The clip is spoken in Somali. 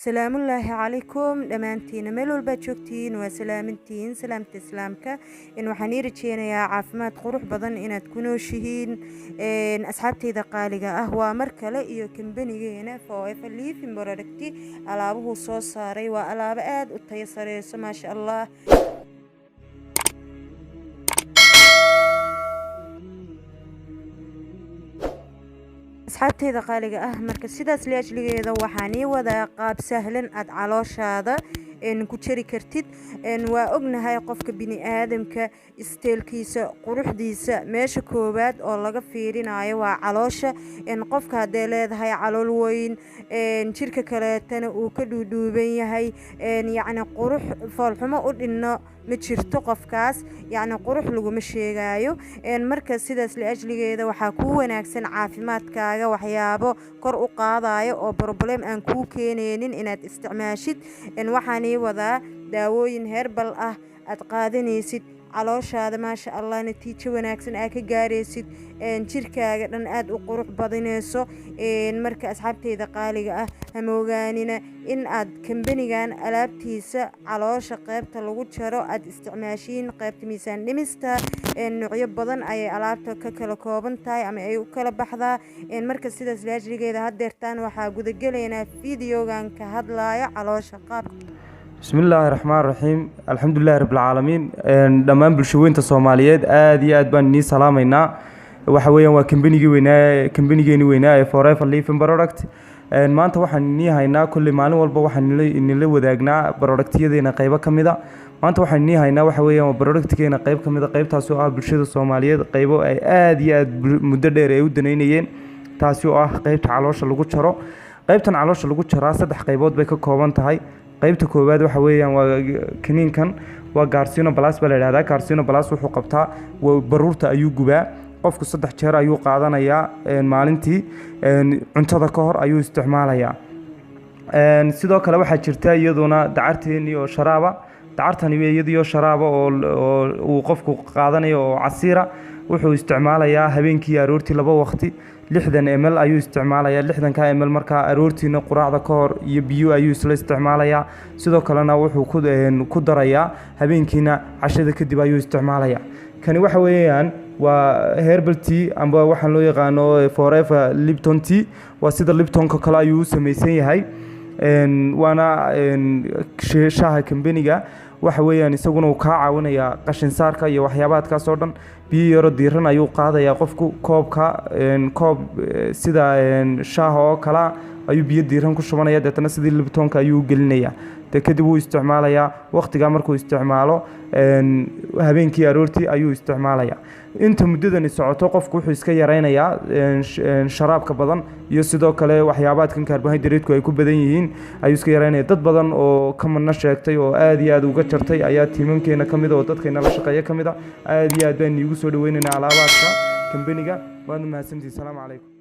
سلام الله عليكم دمانتين ميلو الباتشوكتين وسلامتين سلامة إسلامك إن وحنير تشينا يا عافمات قروح بدن إن تكونوا شهين إن أصحابتي ذا قالقة أهوى مركلة إيو كمبني جينا فوائف اللي في مباركتي على أبوه صوص صاري وعلى بقاد التيسري ما شاء الله أصحابتي قالقة marka sidaas leejligeeda waxaan wada qaab sahlan aad calooshaada ku jari kartid waa ognahay qofka bini aadamka isteelkiisa quruxdiisa meesha koobaad oo laga fiirinayo waa caloosha qofka hadee leedahay calool weyn jirka kaleetana uu ka dhuudhuuban yahay yacni qurux foolxumo u dhinno ma jirto qofkaas yacni qurux laguma sheegayo marka sidaas leejligeeda waxaa ku wanaagsan caafimaadkaaga waxyaabo kor u qaadayo oo problem aan ku keeneenin inaad isticmaashid waxaan wadaa daawooyin herbal ah aad qaadanaysid calooshaada maasha Allah natiijo wanaagsan aad ka gaaraysid jirkaaga dhan aad u qurux badinayso marka asxaabteyda qaaliga ah hamoogaanina in aad kambanigan alaabtiisa caloosha qaybta lagu jaro aad isticmaashiin qaybta miisaan dhimista noocyo badan ay alaabta ka kala kooban tahay ama ay u kala baxdaa marka sidaas laajligeeda hadeertaan waxaa gudagalaynaa fiidiyogan ka hadlayo caloosha qaabka بسم الله الرحمن الرحيم الحمد لله رب العالمين دمان bulshooyinta Soomaaliyeed aad iyo aad baan ni salaameynaa waxa weeyaan waa kambanigeenii weynaa ee Forever Living Product maanta waxaan ni haynaa kulli maalin walba waxaan la wadaagnaa productyadeena qaybo kamida maanta waxaan ni haynaa waxa weeyaan productkeena qayb kamida qaybtaas oo ah bulshada Soomaaliyeed qaybo ay aad iyo aad muddo dheer ay u daneynayeen taasi oo ah qaybta caloosha lagu jaro qaybtan caloosha lagu jaraa saddex qaybood bay ka kooban tahay qaybta koowaad waxa weeyaan waa kiniinkan waa Garcinia Plus baa la yiraahdaa Garcinia Plus wuxuu qabtaa baruurta ayuu gubaa qofku 3 jeer ayuu qaadanayaa maalintii cuntada ka hor ayuu isticmaalayaa sidoo kale waxa jirta iyaduna dacarteeni oo sharaaba dacartani iyadoo sharaaba oo uu qofku qaadanayo oo casiira wuxuu isticmaalayaa habeenkii aroortii 2 waqti 60 ml ayuu isticmaalayaa 60 ml marka aroortiina quraacda ka hor iyo biyo ayuu isla isticmaalayaa sidoo kalena wuxuu ku darayaa habeenkiina cashada kadib ayuu isticmaalayaa kani waxa weeyaan waa herbal tea amba waxaan loo yaqaano Forever Lipton tea waa sida Liptonka kale ayuu sameeysan yahay waana shaaha kambaniga waxa weeyaan isaguna uu ka caawinaya qashin saarka iyo waxyaabaadkaas oo dhan biyo yaro diiran ayuu qaadaya qofku koob sida shaaha oo kala ayuu biyo diiran ku shubanaya dadna sidii Liptonka ayuu gelinaya kadib uu isticmaalaya waqtiga markuu isticmaalo habeenkii aroortii ayuu isticmaalaya inta muddadan socoto qofku wuxuu iska yareynayaa sharaabka badan iyo sidoo kale waxyaabaadkan carbohydrate-ku ay ku badan yihiin ayuu iska yareynaya dad badan oo kamana sheegtay oo aad iyo aad uga jartay ayaa tiimamkeena kamid oo dadkeena la shaqeeya kamid aad iyo aad baan iigu soo dhaweynaynaa alaabaadka kambaniga waad mahadsantihiin. Assalaamu calaykum.